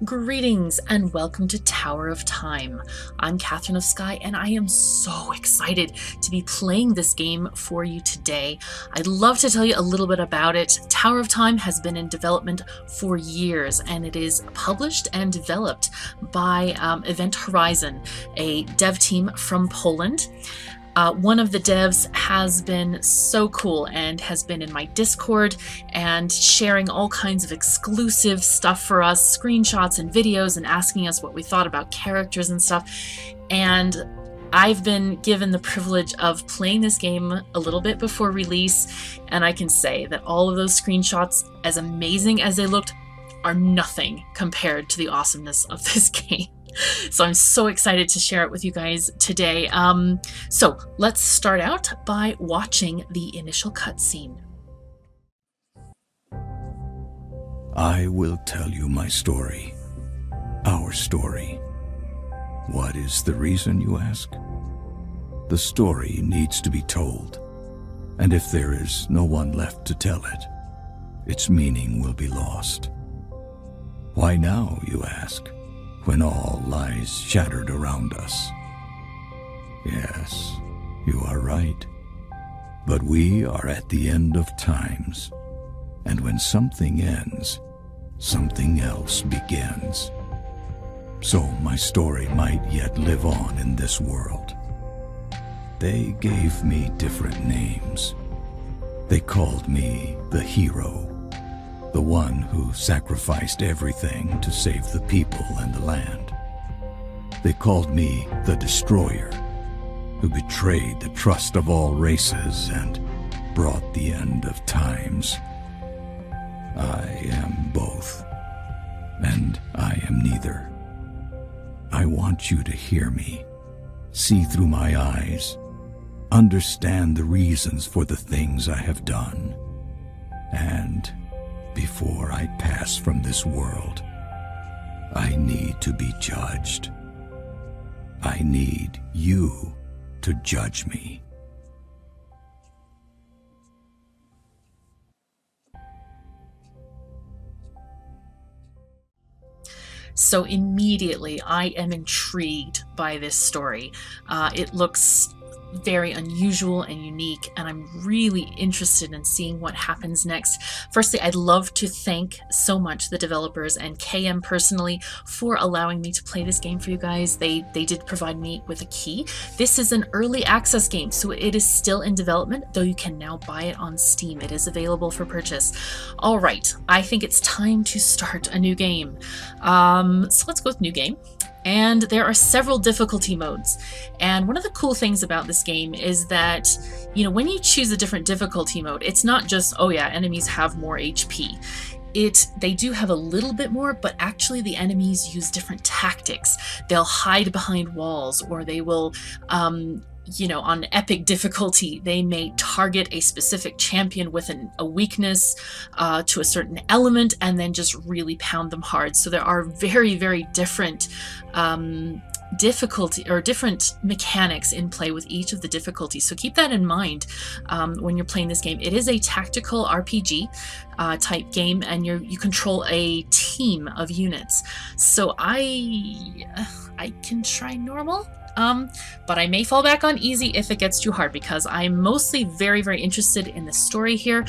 Greetings and welcome to Tower of Time. I'm KatherineOfSky and I am so excited to be playing this game for you today. I'd love to tell you a little bit about it. Tower of Time has been in development for years and it is published and developed by Event Horizon, a dev team from Poland. One of the devs has been so cool and has been in my Discord and sharing all kinds of exclusive stuff for us, screenshots and videos, and asking us what we thought about characters and stuff. And I've been given the privilege of playing this game a little bit before release, and I can say that all of those screenshots, as amazing as they looked, are nothing compared to the awesomeness of this game. So I'm so excited to share it with you guys today. So let's start out by watching the initial cutscene. I will tell you my story. Our story. What is the reason, you ask? The story needs to be told, and if there is no one left to tell it, its meaning will be lost. Why now, you ask, when all lies shattered around us? Yes, you are right. But we are at the end of times, and when something ends, something else begins. So my story might yet live on in this world. They gave me different names. They called me the hero, the one who sacrificed everything to save the people and the land. They called me the destroyer, who betrayed the trust of all races and brought the end of times. I am both, and I am neither. I want you to hear me, see through my eyes, understand the reasons for the things I have done, and before I pass from this world, I need to be judged. I need you to judge me. So immediately I am intrigued by this story. It looks very unusual and unique, and I'm really interested in seeing what happens next. Firstly, I'd love to thank so much the developers and KM personally for allowing me to play this game for you guys. They did provide me with a key. This is an early access game, so it is still in development, though you can now buy it on Steam. It is available for purchase. All right, I think it's time to start a new game. So let's go with new game. And there are several difficulty modes. And one of the cool things about this game is that, when you choose a different difficulty mode, it's not just, oh yeah, enemies have more HP. They do have a little bit more, but actually the enemies use different tactics. They'll hide behind walls, or they will, on epic difficulty, they may target a specific champion with a weakness to a certain element and then just really pound them hard. So there are very, very different difficulty or different mechanics in play with each of the difficulties. So keep that in mind when you're playing this game. It is a tactical RPG type game, and you control a team of units. So I can try normal. But I may fall back on easy if it gets too hard, because I'm mostly very, very interested in the story here,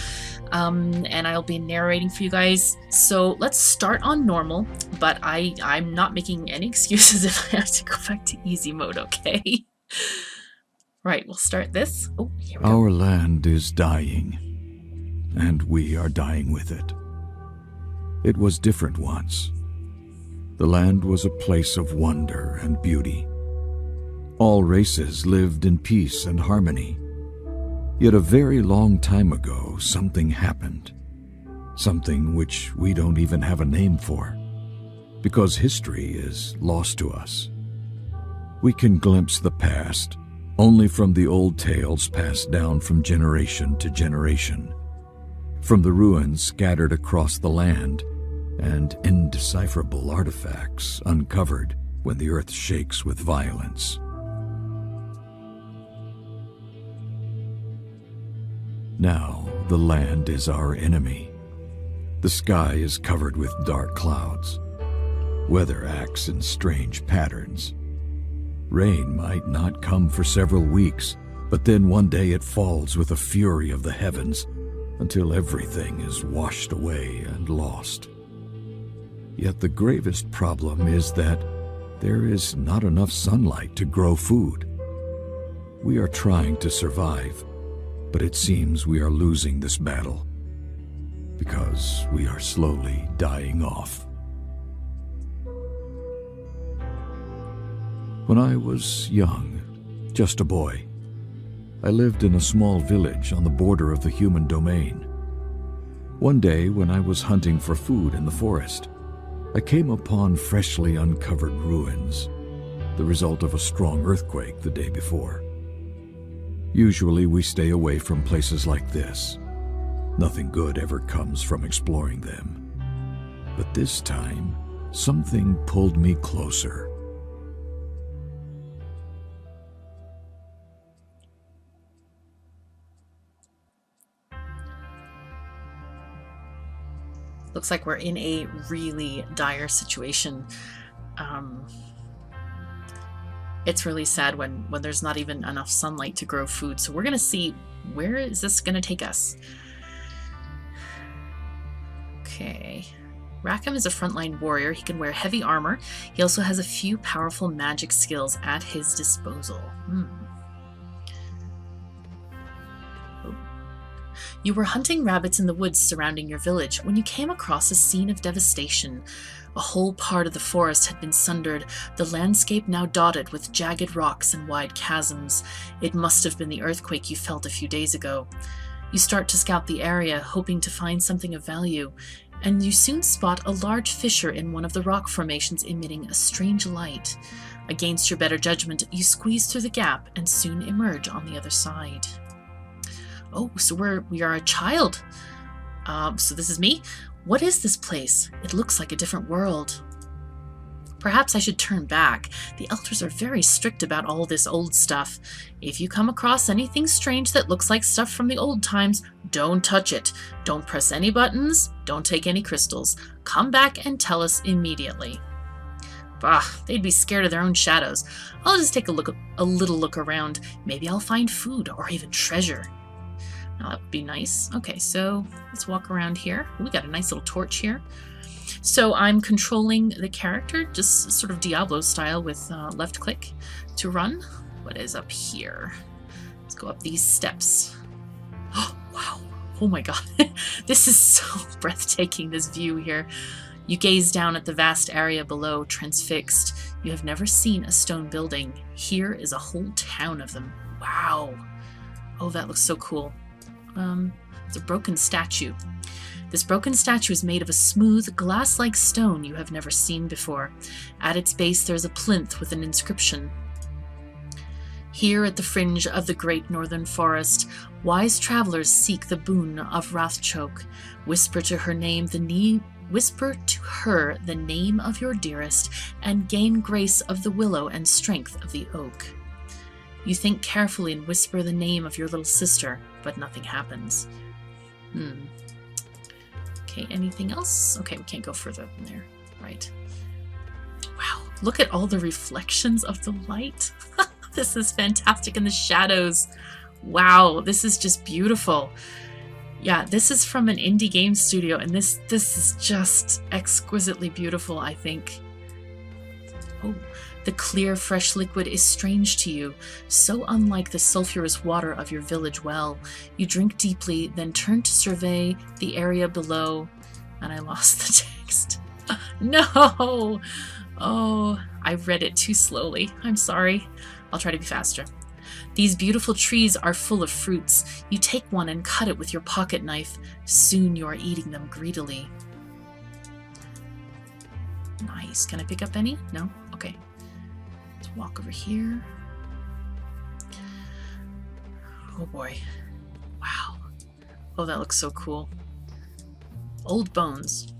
and I'll be narrating for you guys. So let's start on normal, but I'm not making any excuses if I have to go back to easy mode, okay? Right, we'll start this. Oh, here we go. Our land is dying, and we are dying with it. It was different once. The land was a place of wonder and beauty. All races lived in peace and harmony. Yet a very long time ago, something happened. Something which we don't even have a name for, because history is lost to us. We can glimpse the past only from the old tales passed down from generation to generation, from the ruins scattered across the land and indecipherable artifacts uncovered when the earth shakes with violence. Now the land is our enemy. The sky is covered with dark clouds. Weather acts in strange patterns. Rain might not come for several weeks, but then one day it falls with the fury of the heavens until everything is washed away and lost. Yet the gravest problem is that there is not enough sunlight to grow food. We are trying to survive, but it seems we are losing this battle because we are slowly dying off. When I was young, just a boy, I lived in a small village on the border of the human domain. One day, when I was hunting for food in the forest, I came upon freshly uncovered ruins, the result of a strong earthquake the day before. Usually we stay away from places like this. Nothing good ever comes from exploring them. But this time, something pulled me closer. Looks like we're in a really dire situation. It's really sad when there's not even enough sunlight to grow food. So we're going to see, where is this going to take us? Okay. Rackham is a frontline warrior. He can wear heavy armor. He also has a few powerful magic skills at his disposal. You were hunting rabbits in the woods surrounding your village when you came across a scene of devastation. A whole part of the forest had been sundered, the landscape now dotted with jagged rocks and wide chasms. It must have been the earthquake you felt a few days ago. You start to scout the area, hoping to find something of value, and you soon spot a large fissure in one of the rock formations emitting a strange light. Against your better judgment, you squeeze through the gap and soon emerge on the other side. Oh, so we are a child. So this is me? What is this place? It looks like a different world. Perhaps I should turn back. The elders are very strict about all this old stuff. If you come across anything strange that looks like stuff from the old times, don't touch it. Don't press any buttons. Don't take any crystals. Come back and tell us immediately. Bah, they'd be scared of their own shadows. I'll just take a little look around. Maybe I'll find food or even treasure. Now that would be nice. Okay, so let's walk around here. We got a nice little torch here. So I'm controlling the character, just sort of Diablo style with left click to run. What is up here? Let's go up these steps. Oh, wow. Oh my god. This is so breathtaking, this view here. You gaze down at the vast area below, transfixed. You have never seen a stone building. Here is a whole town of them. Wow. Oh, that looks so cool. It's a broken statue. This broken statue is made of a smooth, glass-like stone you have never seen before. At its base there is a plinth with an inscription. Here at the fringe of the great northern forest, wise travelers seek the boon of Rathchoke. Whisper to her the name of your dearest, and gain grace of the willow and strength of the oak. You think carefully and whisper the name of your little sister, but nothing happens. Okay, anything else? Okay, we can't go further than there. Right. Wow, look at all the reflections of the light. This is fantastic, and the shadows. Wow, this is just beautiful. Yeah, this is from an indie game studio, and this is just exquisitely beautiful, I think. Oh, the clear, fresh liquid is strange to you, so unlike the sulphurous water of your village well. You drink deeply, then turn to survey the area below, and I lost the text. No! Oh, I read it too slowly. I'm sorry. I'll try to be faster. These beautiful trees are full of fruits. You take one and cut it with your pocket knife. Soon you are eating them greedily. Nice. Can I pick up any? No? Okay. Let's walk over here. Oh boy. Wow. Oh, that looks so cool. Old bones.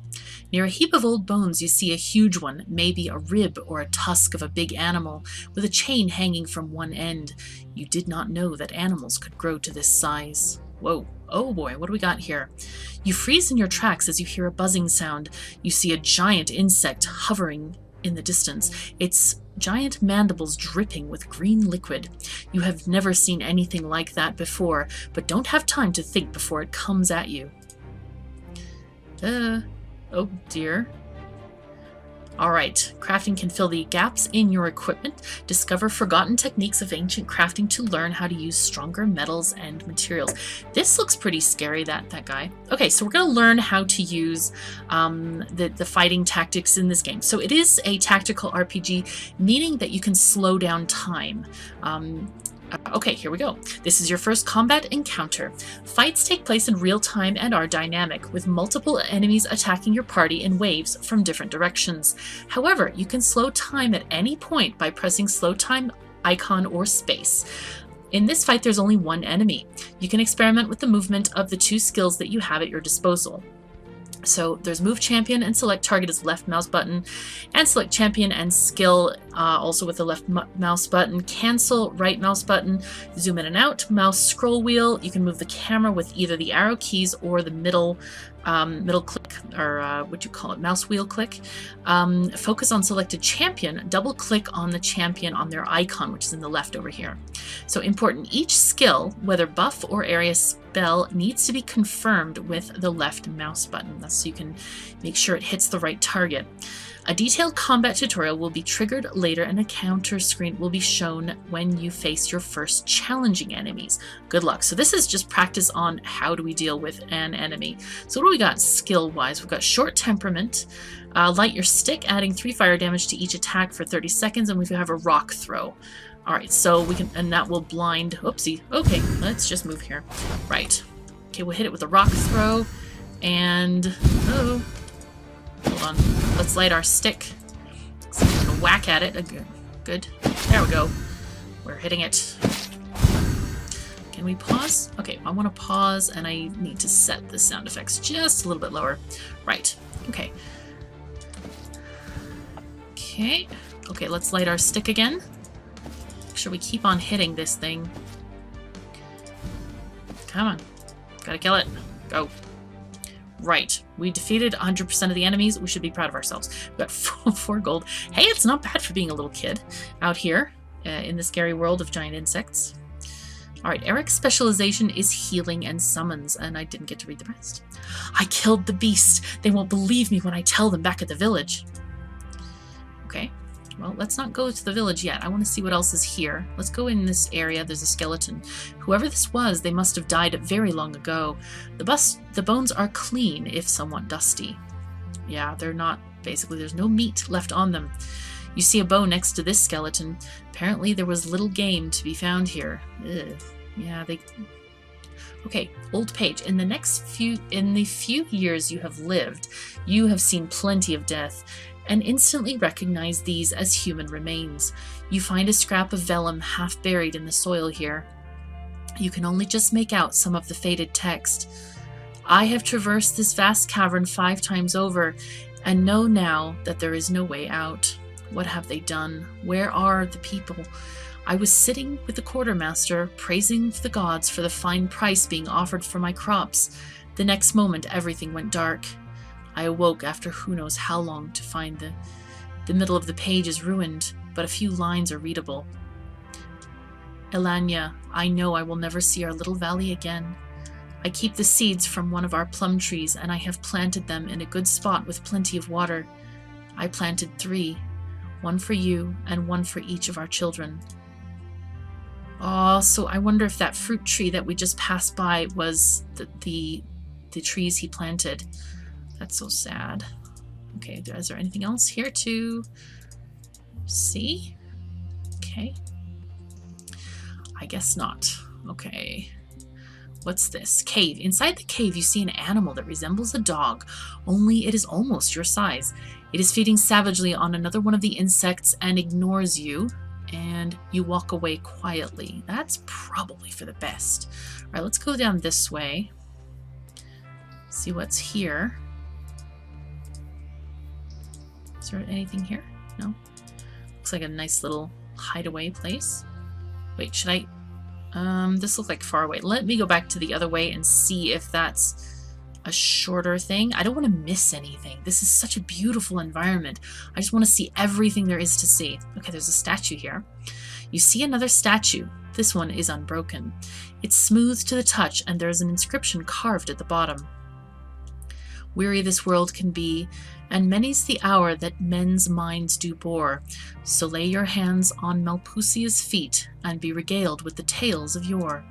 Near a heap of old bones, you see a huge one, maybe a rib or a tusk of a big animal, with a chain hanging from one end. You did not know that animals could grow to this size. Whoa, Oh boy, what do we got here? You freeze in your tracks as you hear a buzzing sound. You see a giant insect hovering in the distance, its giant mandibles dripping with green liquid. You have never seen anything like that before, but don't have time to think before it comes at you. Oh dear. Alright, crafting can fill the gaps in your equipment. Discover forgotten techniques of ancient crafting to learn how to use stronger metals and materials. This looks pretty scary, that guy. Okay, so we're going to learn how to use the fighting tactics in this game. So it is a tactical RPG, meaning that you can slow down time. Okay, here we go. This is your first combat encounter. Fights take place in real time and are dynamic, with multiple enemies attacking your party in waves from different directions. However, you can slow time at any point by pressing slow time icon or space. In this fight, there's only one enemy. You can experiment with the movement of the two skills that you have at your disposal. So there's move champion and select target as left mouse button, and select champion and skill also with the left mouse button. Cancel right mouse button, zoom in and out, mouse scroll wheel. You can move the camera with either the arrow keys or the middle click, or what you call it, mouse wheel click. Focus on selected champion, double click on the champion on their icon, which is in the left over here. So important, each skill, whether buff or area spell, needs to be confirmed with the left mouse button. That's so you can make sure it hits the right target. A detailed combat tutorial will be triggered later, and a counter screen will be shown when you face your first challenging enemies. Good luck. So this is just practice on how do we deal with an enemy. So what do we got skill-wise? We've got short temperament, light your stick, adding 3 fire damage to each attack for 30 seconds, and we have a rock throw. All right, so we can, and that will blind, oopsie. Okay, let's just move here. Right. Okay, we'll hit it with a rock throw, and, oh, hold on. Let's light our stick. So we can whack at it. Good. There we go. We're hitting it. Can we pause? Okay, I want to pause, and I need to set the sound effects just a little bit lower. Right. Okay. Okay. Okay, let's light our stick again. Make sure we keep on hitting this thing. Come on. Gotta kill it. Go. Right. We defeated 100% of the enemies. We should be proud of ourselves. We got 4 gold. Hey, it's not bad for being a little kid out here in the scary world of giant insects. Alright, Eric's specialization is healing and summons, and I didn't get to read the rest. I killed the beast. They won't believe me when I tell them back at the village. Okay. Well, let's not go to the village yet. I want to see what else is here. Let's go in this area. There's a skeleton. Whoever this was, they must have died very long ago. The bones are clean, if somewhat dusty. Yeah, they're not... Basically, there's no meat left on them. You see a bone next to this skeleton. Apparently, there was little game to be found here. Ugh. Yeah, they... Okay, old page. In the few years you have lived, you have seen plenty of death, and instantly recognize these as human remains. You find a scrap of vellum half buried in the soil here. You can only just make out some of the faded text. I have traversed this vast cavern 5 times over, and know now that there is no way out. What have they done? Where are the people? I was sitting with the quartermaster, praising the gods for the fine price being offered for my crops. The next moment, everything went dark. I awoke after who knows how long to find the middle of the page is ruined, but a few lines are readable. Elanya, I know I will never see our little valley again. I keep the seeds from one of our plum trees, and I have planted them in a good spot with plenty of water. I planted 3, 1 for you and 1 for each of our children. Oh, so I wonder if that fruit tree that we just passed by was the trees he planted. That's so sad. Okay, is there anything else here to see? Okay. I guess not. Okay. What's this? Cave. Inside the cave, you see an animal that resembles a dog, only it is almost your size. It is feeding savagely on another one of the insects and ignores you, and you walk away quietly. That's probably for the best. All right, let's go down this way. See what's here. Is there anything here? No? Looks like a nice little hideaway place. Wait, should I... This looks like far away. Let me go back to the other way and see if that's a shorter thing. I don't want to miss anything. This is such a beautiful environment. I just want to see everything there is to see. Okay, there's a statue here. You see another statue. This one is unbroken. It's smooth to the touch, and there's an inscription carved at the bottom. Weary this world can be, and many's the hour that men's minds do bore. So lay your hands on Melpusia's feet, and be regaled with the tales of yore.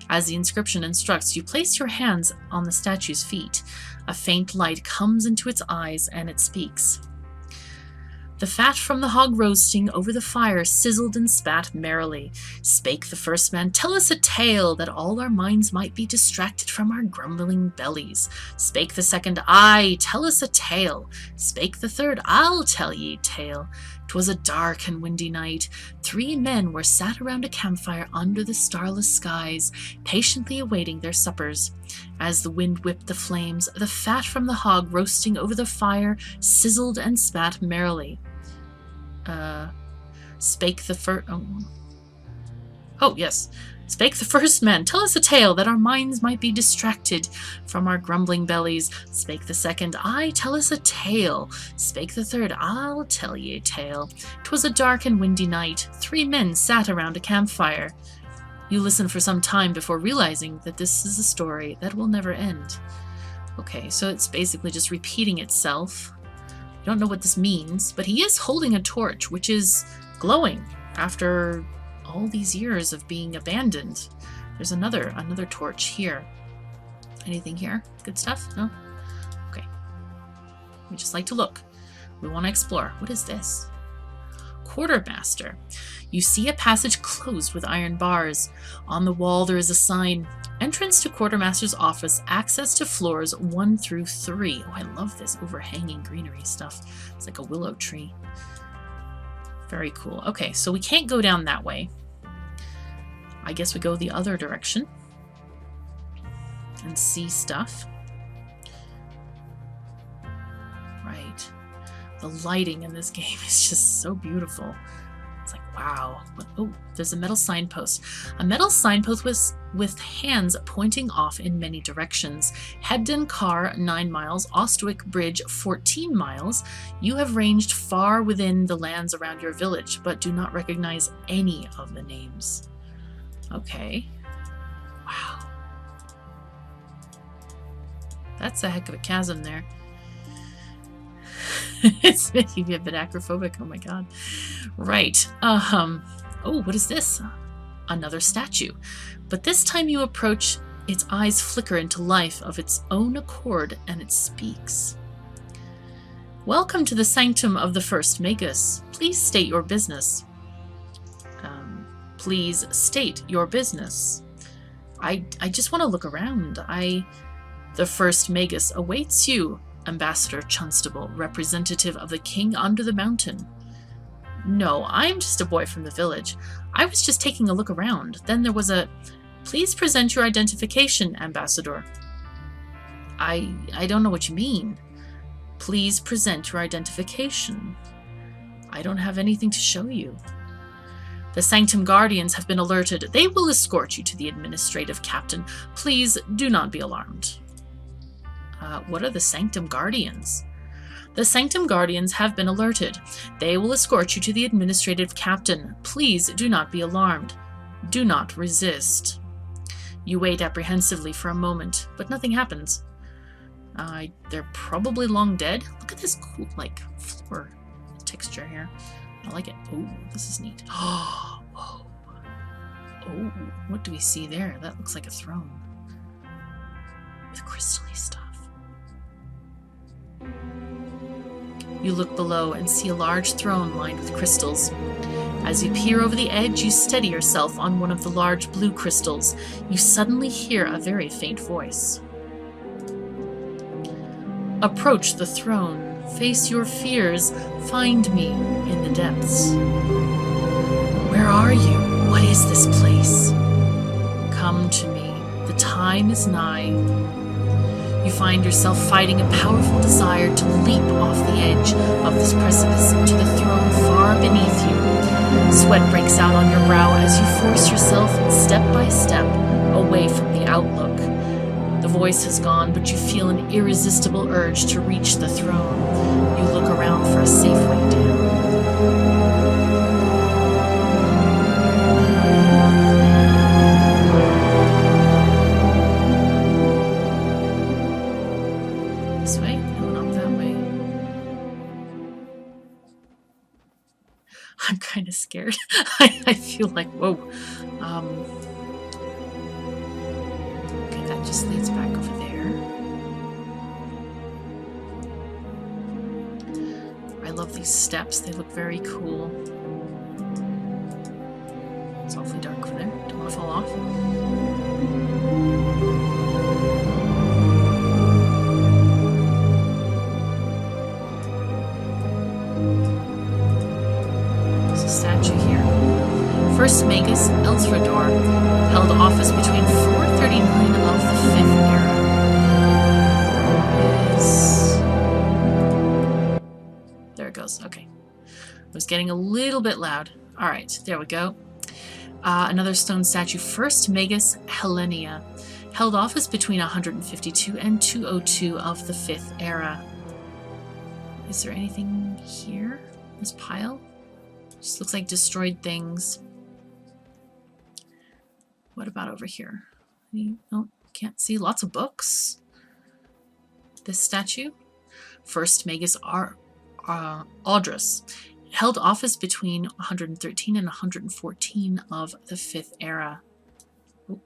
As the inscription instructs, you place your hands on the statue's feet. A faint light comes into its eyes, and it speaks. The fat from the hog roasting over the fire sizzled and spat merrily. Spake the first man, "Tell us a tale, that all our minds might be distracted from our grumbling bellies." Spake the second, "Aye, tell us a tale." Spake the third, "I'll tell ye tale. 'Twas a dark and windy night. 3 men were sat around a campfire under the starless skies, patiently awaiting their suppers. As the wind whipped the flames, the fat from the hog roasting over the fire sizzled and spat merrily. Spake the first... Oh, yes. Spake the first man, "Tell us a tale, that our minds might be distracted from our grumbling bellies." Spake the second, "Aye, tell us a tale." Spake the third, "I'll tell ye a tale. 'Twas a dark and windy night. 3 men sat around a campfire." You listen for some time before realizing that this is a story that will never end. Okay, so it's basically just repeating itself. I don't know what this means, but he is holding a torch, which is glowing after all these years of being abandoned. There's another torch here. Anything here? Good stuff? No? Okay. We just like to look. We want to explore. What is this? Quartermaster. You see a passage closed with iron bars. On the wall there is a sign. Entrance to Quartermaster's office. Access to floors 1 through 3. Oh, I love this overhanging greenery stuff. It's like a willow tree. Very cool. Okay, so we can't go down that way. I guess we go the other direction and see stuff. Right. The lighting in this game is just so beautiful. It's like, wow. Oh, there's a metal signpost. A metal signpost with hands pointing off in many directions. Hebden Car, 9 miles. Ostwick Bridge, 14 miles. You have ranged far within the lands around your village, but do not recognize any of the names. Okay. Wow. That's a heck of a chasm there. It's making me a bit acrophobic. Oh my god. Right. Oh, what is this? Another statue. But this time you approach, its eyes flicker into life of its own accord, and it speaks. "Welcome to the sanctum of the first Magus. Please state your business." Please state your business. I just want to look around. The first Magus awaits you, Ambassador Chunstable, representative of the king under the mountain. "No, I'm just a boy from the village. I was just taking a look around. Then there was a... Please present your identification, Ambassador." I don't know what you mean. Please present your identification. I don't have anything to show you. The Sanctum Guardians have been alerted. They will escort you to the administrative captain. Please do not be alarmed. What are the Sanctum Guardians? The Sanctum Guardians have been alerted. They will escort you to the administrative captain. Please do not be alarmed. Do not resist. You wait apprehensively for a moment, but nothing happens. They're probably long dead. Look at this cool, floor texture here. I like it. Oh, this is neat. Oh, whoa. Oh, what do we see there? That looks like a throne. With crystally stuff. You look below and see a large throne lined with crystals. As you peer over the edge, you steady yourself on one of the large blue crystals. You suddenly hear a very faint voice. "Approach the throne. Face your fears. Find me in the depths." "Where are you? What is this place?" "Come to me. The time is nigh." You find yourself fighting a powerful desire to leap off the edge of this precipice to the throne far beneath you. Sweat breaks out on your brow as you force yourself step by step away from the outlook. The voice has gone, but you feel an irresistible urge to reach the throne. You look around for a safe way down. This way? No, not that way. I'm kind of scared. I feel like, whoa. Okay, that just leads back over there. I love these steps. They look very cool. It's awfully dark over there. Don't want to fall off. There's a statue here. First Magus Elsrador held office between 439 of the 5th era. There it goes. Okay. It was getting a little bit loud. All right, there we go. Another stone statue. First Magus Hellenia held office between 152 and 202 of the 5th era. Is there anything here? This pile? Just looks like destroyed things. What about over here? No, can't see. Lots of books. This statue. First Magus Audrus held office between 113 and 114 of the 5th era. Ooh.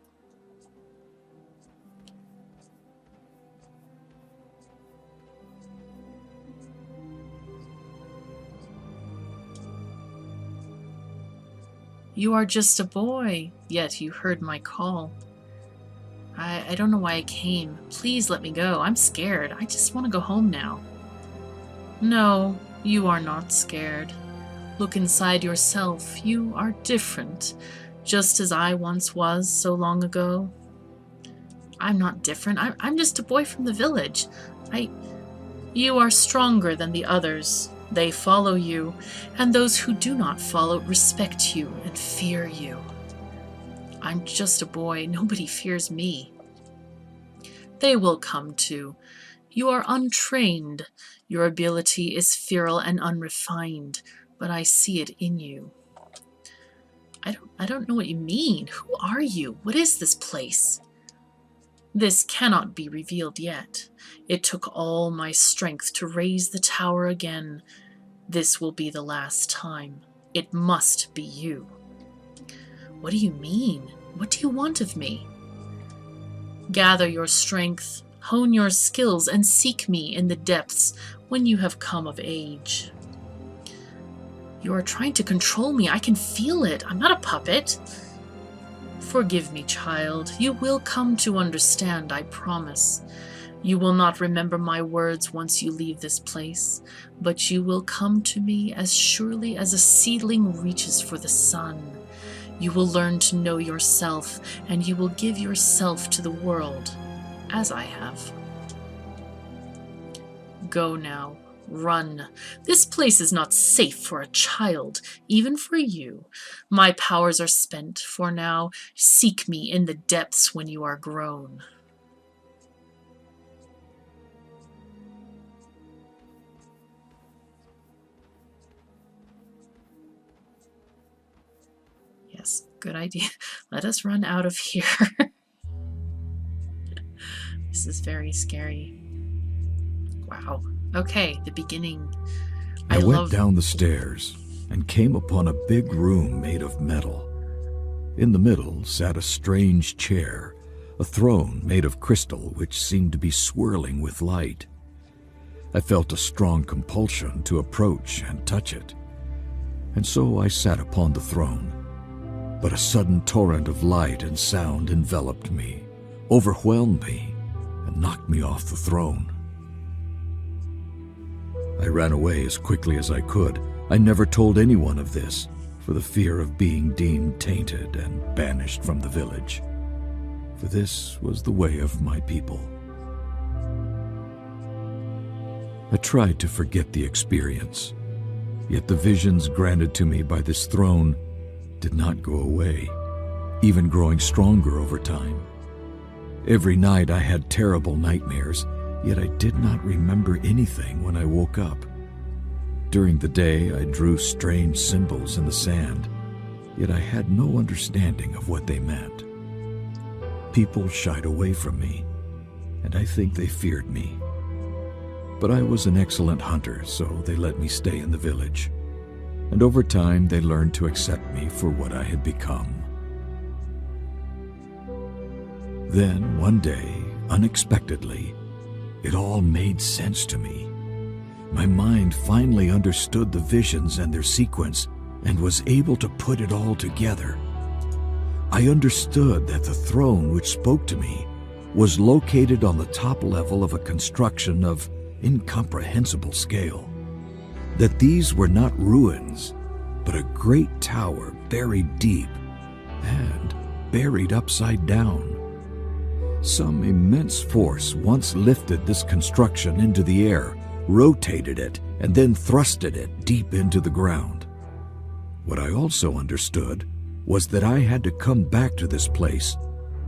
You are just a boy, yet you heard my call. I don't know why I came. Please let me go. I'm scared. I just want to go home now. No, you are not scared. Look inside yourself. You are different, just as I once was so long ago. I'm not different. I'm just a boy from the village. You are stronger than the others. They follow you, and those who do not follow respect you and fear you. I'm just a boy. Nobody fears me. They will come too. You are untrained. Your ability is feral and unrefined, but I see it in you. I don't know what you mean. Who are you? What is this place? This cannot be revealed yet. It took all my strength to raise the tower again. This will be the last time. It must be you. What do you mean? What do you want of me? Gather your strength, hone your skills, and seek me in the depths when you have come of age. You are trying to control me. I can feel it. I'm not a puppet. Forgive me, child. You will come to understand, I promise. You will not remember my words once you leave this place, but you will come to me as surely as a seedling reaches for the sun. You will learn to know yourself, and you will give yourself to the world, as I have. Go now. Run. This place is not safe for a child, even for you. My powers are spent for now. Seek me in the depths when you are grown. Yes, good idea. Let us run out of here. This is very scary. Wow. Okay, the beginning. I went down the stairs and came upon a big room made of metal. In the middle sat a strange chair, a throne made of crystal which seemed to be swirling with light. I felt a strong compulsion to approach and touch it, and so I sat upon the throne. But a sudden torrent of light and sound enveloped me, overwhelmed me, and knocked me off the throne. I ran away as quickly as I could. I never told anyone of this, for the fear of being deemed tainted and banished from the village. For this was the way of my people. I tried to forget the experience, yet the visions granted to me by this throne did not go away, even growing stronger over time. Every night I had terrible nightmares, yet I did not remember anything when I woke up. During the day, I drew strange symbols in the sand, yet I had no understanding of what they meant. People shied away from me, and I think they feared me. But I was an excellent hunter, so they let me stay in the village. And over time, they learned to accept me for what I had become. Then, one day, unexpectedly, it all made sense to me. My mind finally understood the visions and their sequence and was able to put it all together. I understood that the throne which spoke to me was located on the top level of a construction of incomprehensible scale. That these were not ruins, but a great tower buried deep and buried upside down. Some immense force once lifted this construction into the air, rotated it, and then thrusted it deep into the ground. What I also understood was that I had to come back to this place,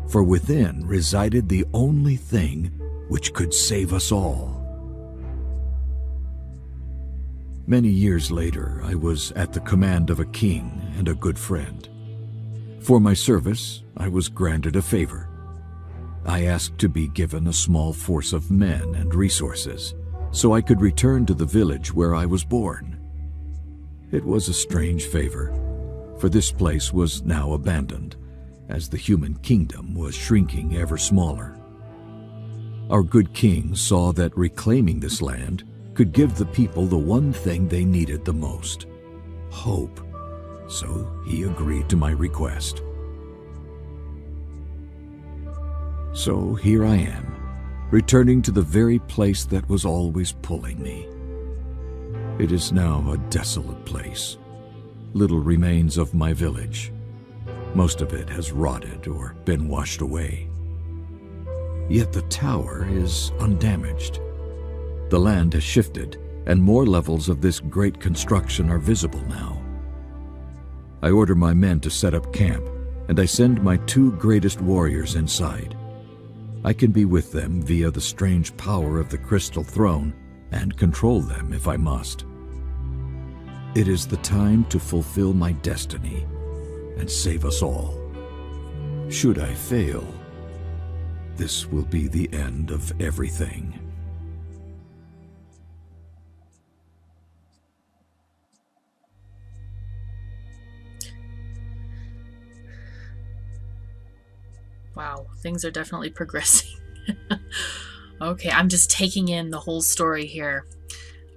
for within resided the only thing which could save us all. Many years later, I was at the command of a king and a good friend. For my service, I was granted a favor. I asked to be given a small force of men and resources, so I could return to the village where I was born. It was a strange favor, for this place was now abandoned, as the human kingdom was shrinking ever smaller. Our good king saw that reclaiming this land could give the people the one thing they needed the most: hope. So he agreed to my request. So here I am, returning to the very place that was always pulling me. It is now a desolate place. Little remains of my village. Most of it has rotted or been washed away. Yet the tower is undamaged. The land has shifted, and more levels of this great construction are visible now. I order my men to set up camp, and I send my 2 greatest warriors inside. I can be with them via the strange power of the crystal throne and control them if I must. It is the time to fulfill my destiny and save us all. Should I fail, this will be the end of everything. Wow, things are definitely progressing. Okay, I'm just taking in the whole story here.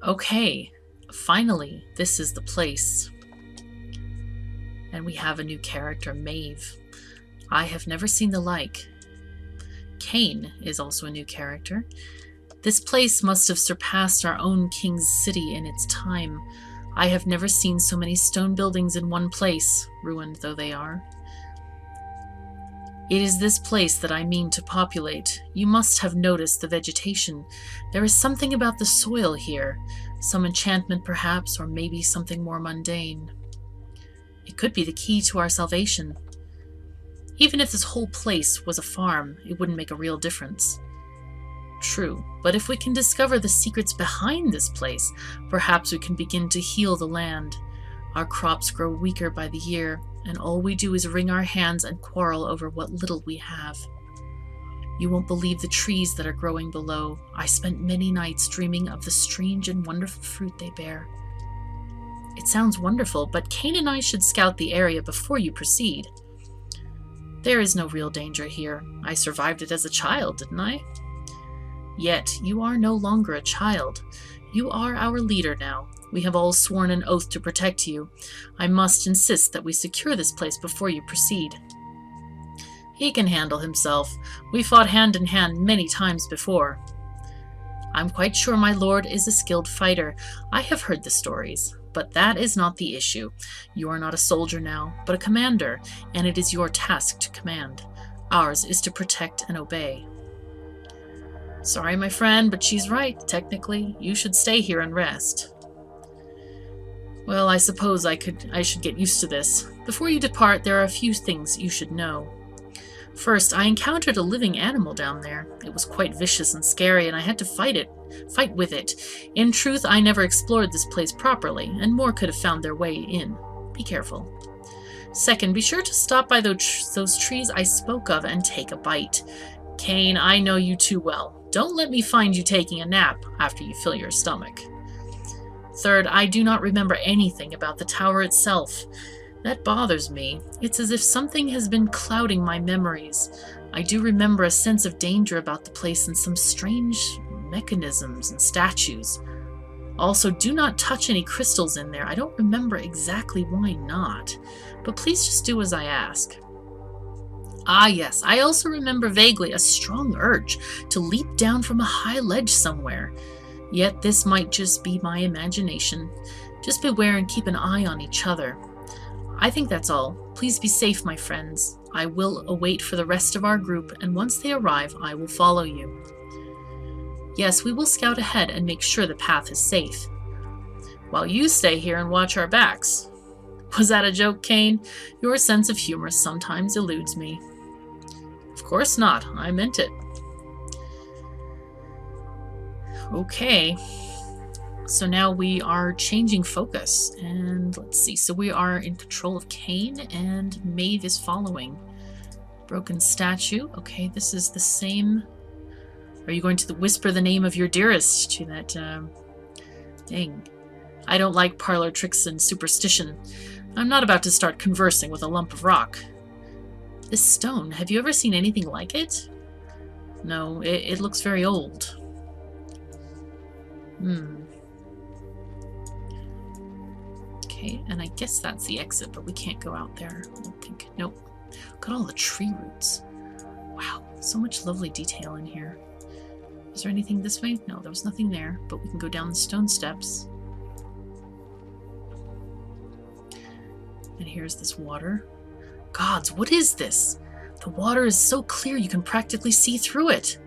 Okay, finally, this is the place. And we have a new character, Maeve. I have never seen the like. Cain is also a new character. This place must have surpassed our own king's city in its time. I have never seen so many stone buildings in one place, ruined though they are. It is this place that I mean to populate. You must have noticed the vegetation. There is something about the soil here. Some enchantment perhaps, or maybe something more mundane. It could be the key to our salvation. Even if this whole place was a farm, it wouldn't make a real difference. True, but if we can discover the secrets behind this place, perhaps we can begin to heal the land. Our crops grow weaker by the year, and all we do is wring our hands and quarrel over what little we have. You won't believe the trees that are growing below. I spent many nights dreaming of the strange and wonderful fruit they bear. It sounds wonderful, but Cain and I should scout the area before you proceed. There is no real danger here. I survived it as a child, didn't I? Yet, you are no longer a child. You are our leader now. We have all sworn an oath to protect you. I must insist that we secure this place before you proceed. He can handle himself. We fought hand in hand many times before. I'm quite sure my lord is a skilled fighter. I have heard the stories, but that is not the issue. You are not a soldier now, but a commander, and it is your task to command. Ours is to protect and obey. Sorry, my friend, but she's right. Technically, you should stay here and rest. Well, I suppose I should get used to this. Before you depart, there are a few things you should know. First, I encountered a living animal down there. It was quite vicious and scary, and I had to fight with it. In truth, I never explored this place properly, and more could have found their way in. Be careful. Second, be sure to stop by those trees I spoke of and take a bite. Kane, I know you too well. Don't let me find you taking a nap after you fill your stomach. Third, I do not remember anything about the tower itself. That bothers me. It's as if something has been clouding my memories. I do remember a sense of danger about the place and some strange mechanisms and statues. Also, do not touch any crystals in there. I don't remember exactly why not, but please just do as I ask. Ah, yes, I also remember vaguely a strong urge to leap down from a high ledge somewhere. Yet this might just be my imagination. Just beware and keep an eye on each other. I think that's all. Please be safe, my friends. I will await for the rest of our group, and once they arrive, I will follow you. Yes, we will scout ahead and make sure the path is safe, while you stay here and watch our backs. Was that a joke, Kane? Your sense of humor sometimes eludes me. Of course not. I meant it. Okay. So now we are changing focus, and let's see. So we are in control of Kane, and Maeve is following. Broken statue. Okay, this is the same. Are you going to whisper the name of your dearest to that thing? I don't like parlor tricks and superstition. I'm not about to start conversing with a lump of rock. This stone, have you ever seen anything like it? No, it looks very old. Okay, and I guess that's the exit, but we can't go out there. I don't think. Nope. Look at all the tree roots. Wow, so much lovely detail in here. Is there anything this way? No, there was nothing there, but we can go down the stone steps. And here's this water. Gods, what is this? The water is so clear you can practically see through it.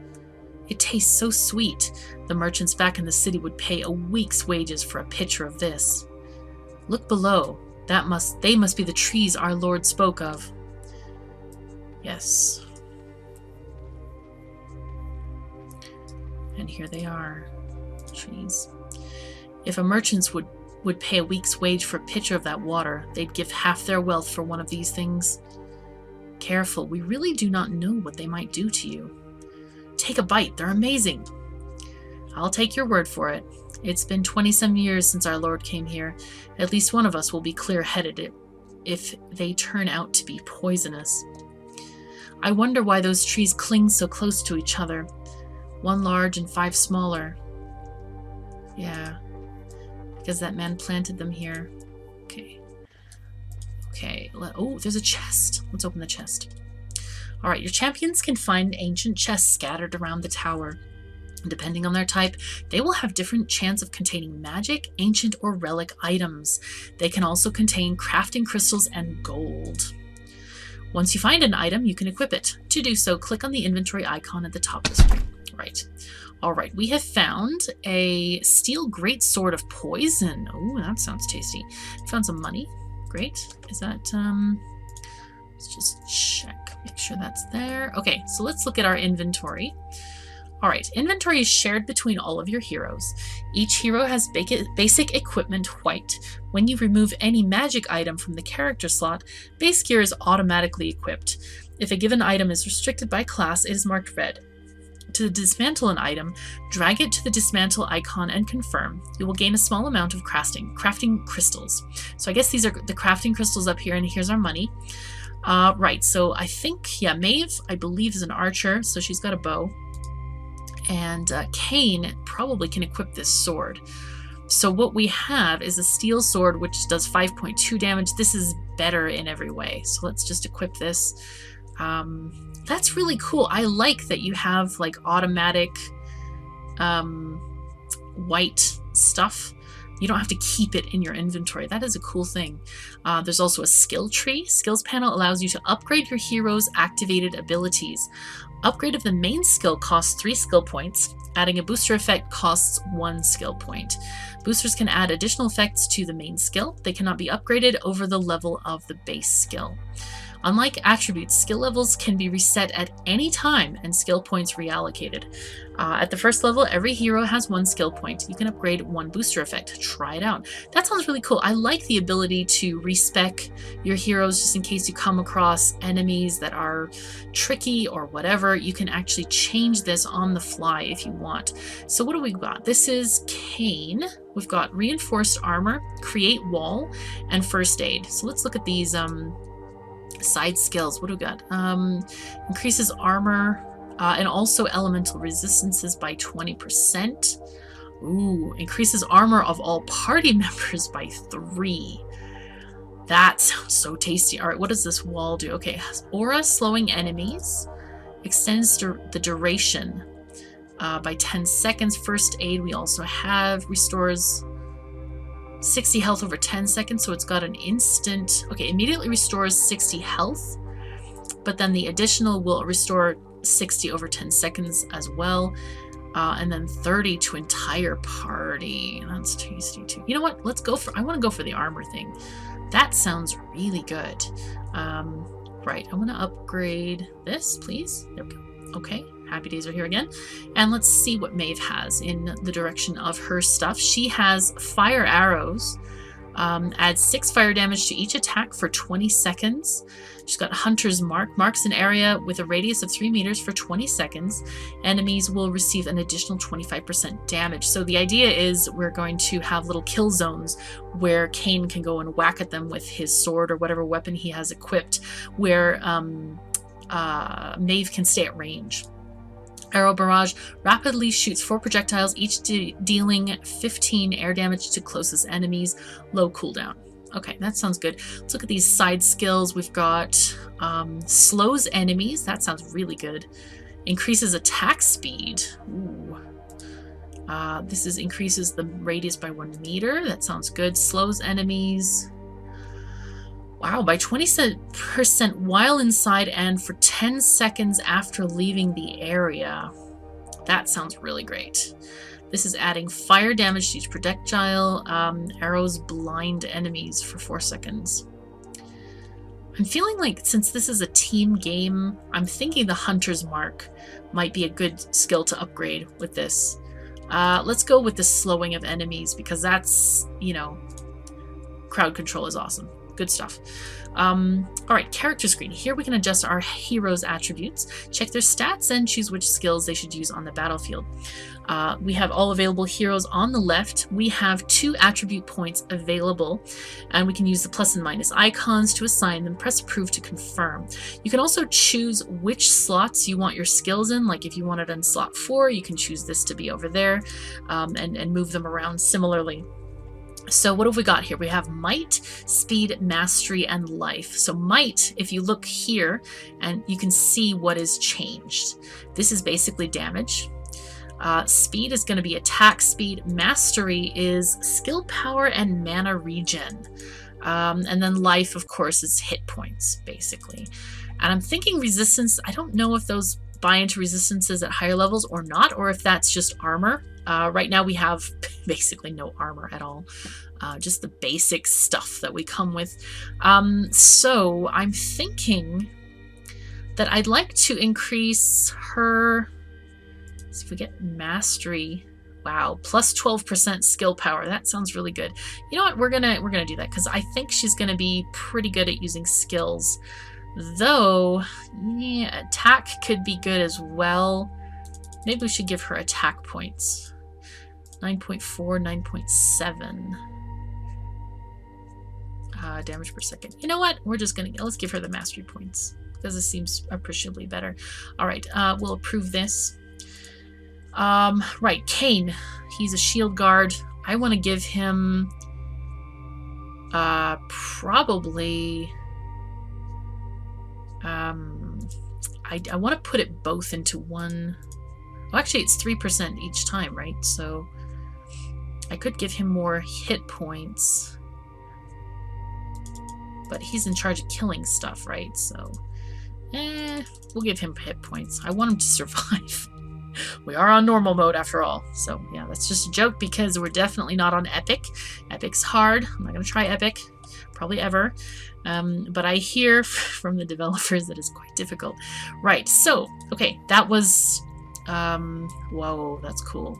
It tastes so sweet. The merchants back in the city would pay a week's wages for a pitcher of this. Look below. They must be the trees our Lord spoke of. Yes. And here they are. Trees. If a merchant would pay a week's wage for a pitcher of that water, they'd give half their wealth for one of these things. Careful, we really do not know what they might do to you. Take a bite, they're amazing. I'll take your word for it. It's been 20-some years since our Lord came here. At least one of us will be clear-headed if they turn out to be poisonous. I wonder why those trees cling so close to each other. One large and 5 smaller. Yeah. Because that man planted them here. Okay. Okay. Oh, there's a chest. Let's open the chest. Alright, your champions can find ancient chests scattered around the tower. Depending on their type, they will have different chance of containing magic, ancient, or relic items. They can also contain crafting crystals and gold. Once you find an item, you can equip it. To do so, click on the inventory icon at the top of the screen. Right. Alright, we have found a steel greatsword of poison. Oh, that sounds tasty. Found some money. Great. Is that, let's just check. Make sure that's there. Okay, so let's look at our inventory. Alright, inventory is shared between all of your heroes. Each hero has basic equipment white. When you remove any magic item from the character slot, base gear is automatically equipped. If a given item is restricted by class, it is marked red. To dismantle an item, drag it to the dismantle icon and confirm. You will gain a small amount of crafting crystals. So I guess these are the crafting crystals up here, and here's our money. Right, so I think, yeah, Maeve, I believe, is an archer, so she's got a bow. And Kane probably can equip this sword. So what we have is a steel sword, which does 5.2 damage. This is better in every way. So let's just equip this. That's really cool. I like that you have like automatic white stuff. You don't have to keep it in your inventory. That is a cool thing. There's also a skill tree. Skills panel allows you to upgrade your hero's activated abilities. Upgrade of the main skill costs 3 skill points. Adding a booster effect costs 1 skill point. Boosters can add additional effects to the main skill. They cannot be upgraded over the level of the base skill. Unlike attributes, skill levels can be reset at any time and skill points reallocated. At the first level, every hero has 1 skill point. You can upgrade 1 booster effect. Try it out. That sounds really cool. I like the ability to respec your heroes just in case you come across enemies that are tricky or whatever. You can actually change this on the fly if you want. So what do we got? This is Kane. We've got reinforced armor, create wall, and first aid. So let's look at these side skills. What do we got? Increases armor and also elemental resistances by 20%. Ooh, increases armor of all party members by 3. That sounds so tasty. All right, what does this wall do? Okay, aura slowing enemies, extends the duration by 10 seconds. First aid we also have, restores 60 health over 10 seconds, so it's got an instant. Okay, immediately restores 60 health, but then the additional will restore 60 over 10 seconds as well, and then 30 to entire party. That's tasty too. You know what? Let's go for. I want to go for the armor thing. That sounds really good. Right, I'm gonna upgrade this, please. There we go. Okay. Happy days are here again. And let's see what Maeve has in the direction of her stuff. She has fire arrows. Adds 6 fire damage to each attack for 20 seconds. She's got Hunter's Mark. Marks an area with a radius of 3 meters for 20 seconds. Enemies will receive an additional 25% damage. So the idea is we're going to have little kill zones where Kane can go and whack at them with his sword or whatever weapon he has equipped, where Maeve can stay at range. Arrow Barrage rapidly shoots 4 projectiles, each dealing 15 air damage to closest enemies. Low cooldown. Okay, that sounds good. Let's look at these side skills. We've got slows enemies. That sounds really good. Increases attack speed. Ooh. This increases the radius by 1 meter. That sounds good. Slows enemies. Wow, by 20% while inside and for 10 seconds after leaving the area. That sounds really great. This is adding fire damage to each projectile. Arrows blind enemies for 4 seconds. I'm feeling like since this is a team game, I'm thinking the Hunter's Mark might be a good skill to upgrade with this. Let's go with the slowing of enemies because that's, you know, crowd control is awesome. Good stuff. All right, character screen. Here we can adjust our heroes' attributes, check their stats, and choose which skills they should use on the battlefield. We have all available heroes on the left. We have 2 attribute points available, and we can use the plus and minus icons to assign them. Press approve to confirm. You can also choose which slots you want your skills in. Like if you want it in slot 4, you can choose this to be over there, and move them around similarly. So what have we got here? We have might, speed, mastery, and life. So might, if you look here, and you can see what is changed. This is basically damage. Speed is going to be attack speed. Mastery is skill power and mana regen. And then life, of course, is hit points, basically. And I'm thinking resistance, I don't know if those buy into resistances at higher levels or not, or if that's just armor. Right now we have basically no armor at all. Just the basic stuff that we come with. So I'm thinking that I'd like to increase her. See if we get mastery. Wow, plus 12% skill power. That sounds really good. You know what? We're gonna do that because I think she's gonna be pretty good at using skills. Though, yeah, attack could be good as well. Maybe we should give her attack points. 9.4, 9.7. Damage per second. You know what? We're just gonna let's give her the mastery points because this seems appreciably better. All right, we'll approve this. Right, Kane. He's a shield guard. I want to give him probably. I want to put it both into one. Well, actually, it's 3% each time, right? So I could give him more hit points. But he's in charge of killing stuff, right? So We'll give him hit points. I want him to survive. We are on normal mode after all. So yeah, that's just a joke because we're definitely not on epic. Epic's hard. I'm not going to try epic. Probably ever. But I hear from the developers that it's quite difficult. Right, so, okay, that was... whoa, that's cool.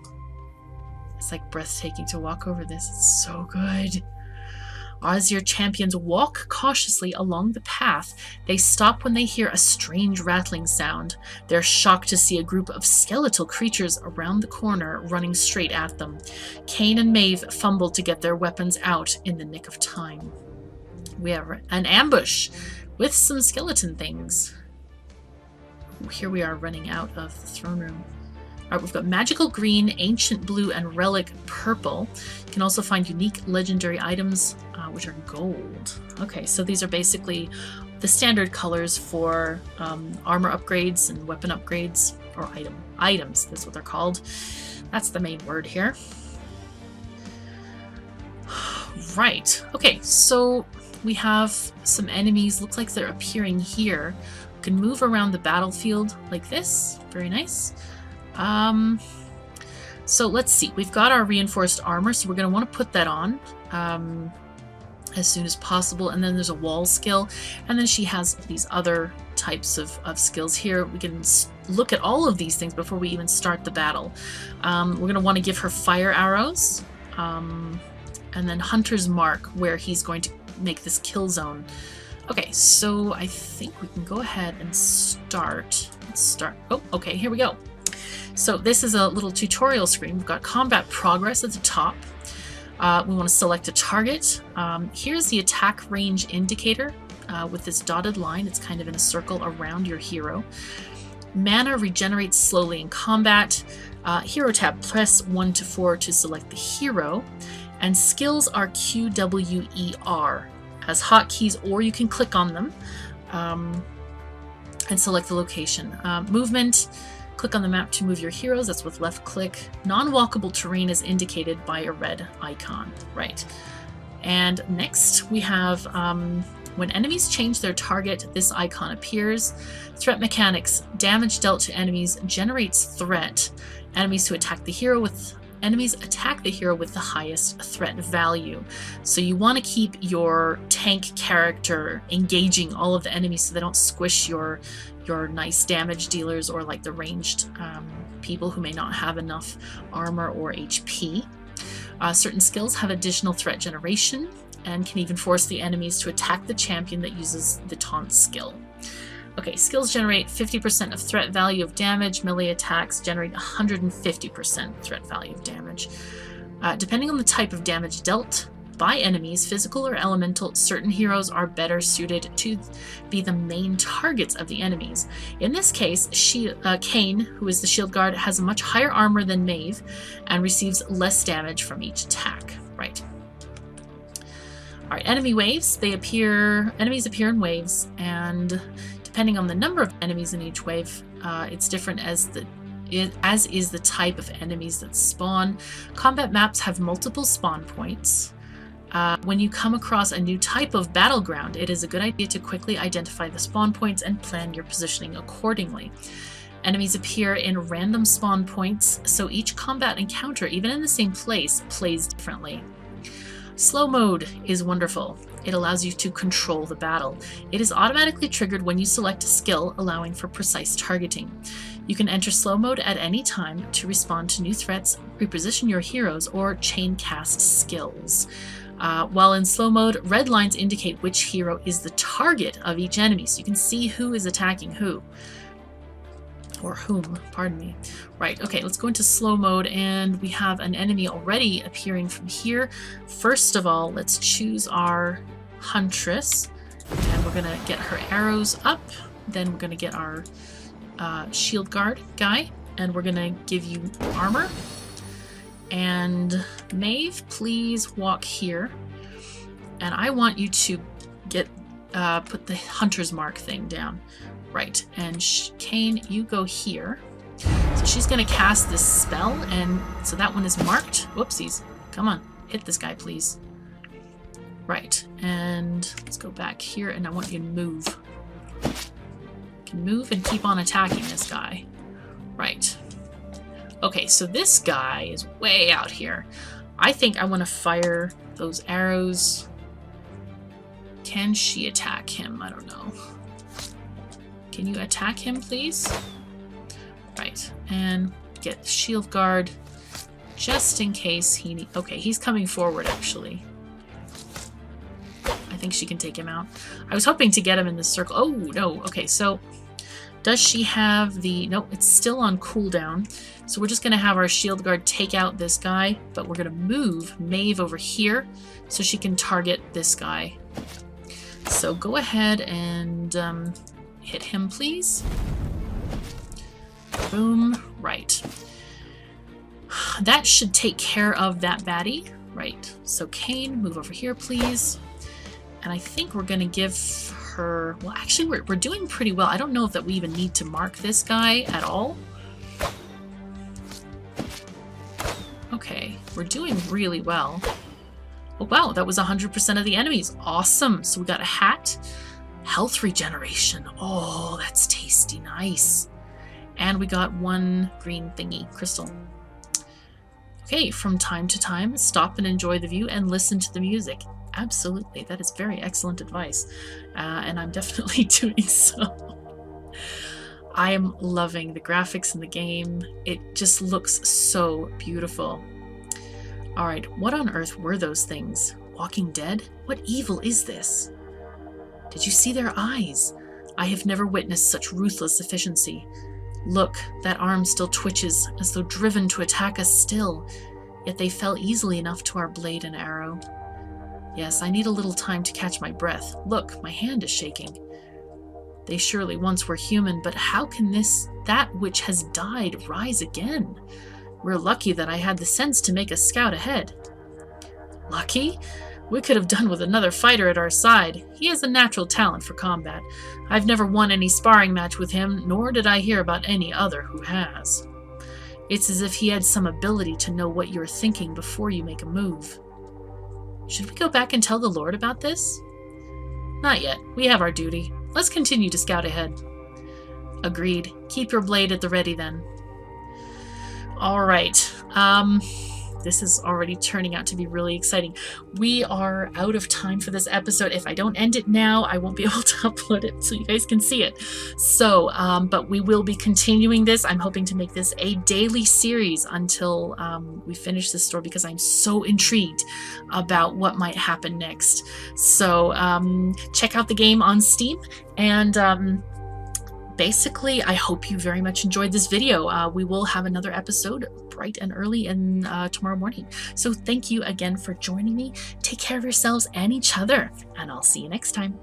It's like breathtaking to walk over this. It's so good. As your champions walk cautiously along the path, they stop when they hear a strange rattling sound. They're shocked to see a group of skeletal creatures around the corner running straight at them. Kane and Maeve fumble to get their weapons out in the nick of time. We have an ambush with some skeleton things. Here we are running out of the throne room. Alright, we've got magical green, ancient blue, and relic purple. You can also find unique legendary items, which are gold. Okay, so these are basically the standard colors for armor upgrades and weapon upgrades, or items, that's what they're called. That's the main word here. Right, okay, so we have some enemies. Looks like they're appearing here. We can move around the battlefield like this. Very nice. So let's see. We've got our reinforced armor, so we're going to want to put that on as soon as possible. And then there's a wall skill. And then she has these other types of skills here. We can look at all of these things before we even start the battle. We're going to want to give her fire arrows. And then Hunter's Mark, where he's going to make this kill zone. Okay, so I think we can go ahead and start. Let's start. Oh, okay, here we go. So this is a little tutorial screen. We've got combat progress at the top. We want to select a target. Here's the attack range indicator with this dotted line. It's kind of in a circle around your hero. Mana regenerates slowly in combat. Hero tab, press 1 to 4 to select the hero. And skills are Q, W, E, R as hotkeys, or you can click on them and select the location. Movement. Click on the map to move your heroes. That's with left click. Non-walkable terrain is indicated by a red icon. Right. And next we have when enemies change their target, this icon appears. Threat mechanics. Damage dealt to enemies generates threat. Enemies attack the hero with the highest threat value. So you want to keep your tank character engaging all of the enemies so they don't squish your nice damage dealers or like the ranged people who may not have enough armor or HP. Certain skills have additional threat generation and can even force the enemies to attack the champion that uses the taunt skill. Okay, skills generate 50% of threat value of damage. Melee attacks generate 150% threat value of damage. Depending on the type of damage dealt by enemies, physical or elemental, certain heroes are better suited to be the main targets of the enemies. In this case, Kane, who is the shield guard, has a much higher armor than Maeve and receives less damage from each attack. Right. Alright, enemy waves. Enemies appear in waves, and depending on the number of enemies in each wave, it's different as is the type of enemies that spawn. Combat maps have multiple spawn points. When you come across a new type of battleground, it is a good idea to quickly identify the spawn points and plan your positioning accordingly. Enemies appear in random spawn points, so each combat encounter, even in the same place, plays differently. Slow mode is wonderful. It allows you to control the battle. It is automatically triggered when you select a skill, allowing for precise targeting. You can enter slow mode at any time to respond to new threats, reposition your heroes, or chain cast skills. While in slow mode, red lines indicate which hero is the target of each enemy, so you can see who is attacking who. Or whom, pardon me. Right, okay, let's go into slow mode, and we have an enemy already appearing from here. First of all, let's choose our Huntress, and we're gonna get her arrows up. Then we're gonna get our shield guard guy, and we're gonna give you armor. And Maeve, please walk here. And I want you to get put the Hunter's Mark thing down. Right, and Kane, you go here. So she's going to cast this spell, and so that one is marked. Whoopsies. Come on, hit this guy, please. Right, and let's go back here, and I want you to move. Can move and keep on attacking this guy. Right. Okay, so this guy is way out here. I think I want to fire those arrows. Can she attack him? I don't know. Can you attack him, please? Right, and get the shield guard just in case he need. Okay, he's coming forward actually. I think she can take him out. I was hoping to get him in the circle. Oh no. Okay, so does she have the... Nope, it's still on cooldown. So we're just going to have our shield guard take out this guy, but we're going to move Maeve over here so she can target this guy. So go ahead and hit him, please. Boom. Right. That should take care of that baddie. Right. So Kane, move over here, please. And I think we're going to give her... Well, actually, we're doing pretty well. I don't know if that we even need to mark this guy at all. Okay, we're doing really well. Oh, wow, that was 100% of the enemies. Awesome. So we got a hat. Health regeneration. Oh, that's tasty. Nice. And we got one green thingy, crystal. Okay, from time to time, stop and enjoy the view and listen to the music. Absolutely, that is very excellent advice, and I'm definitely doing so. I am loving the graphics in the game. It just looks so beautiful. All right, what on earth were those things? Walking Dead? What evil is this? Did you see their eyes? I have never witnessed such ruthless efficiency. Look, that arm still twitches, as though driven to attack us still, yet they fell easily enough to our blade and arrow. Yes, I need a little time to catch my breath. Look, my hand is shaking. They surely once were human, but how can that which has died rise again? We're lucky that I had the sense to make a scout ahead. Lucky? We could have done with another fighter at our side. He has a natural talent for combat. I've never won any sparring match with him, nor did I hear about any other who has. It's as if he had some ability to know what you're thinking before you make a move. Should we go back and tell the Lord about this? Not yet. We have our duty. Let's continue to scout ahead. Agreed. Keep your blade at the ready then. All right. This is already turning out to be really exciting. We are out of time for this episode. If I don't end it now, I won't be able to upload it so you guys can see it. So, but we will be continuing this. I'm hoping to make this a daily series until we finish this story because I'm so intrigued about what might happen next. So check out the game on Steam, and basically, I hope you very much enjoyed this video. We will have another episode bright and early in tomorrow morning. So thank you again for joining me. Take care of yourselves and each other, and I'll see you next time.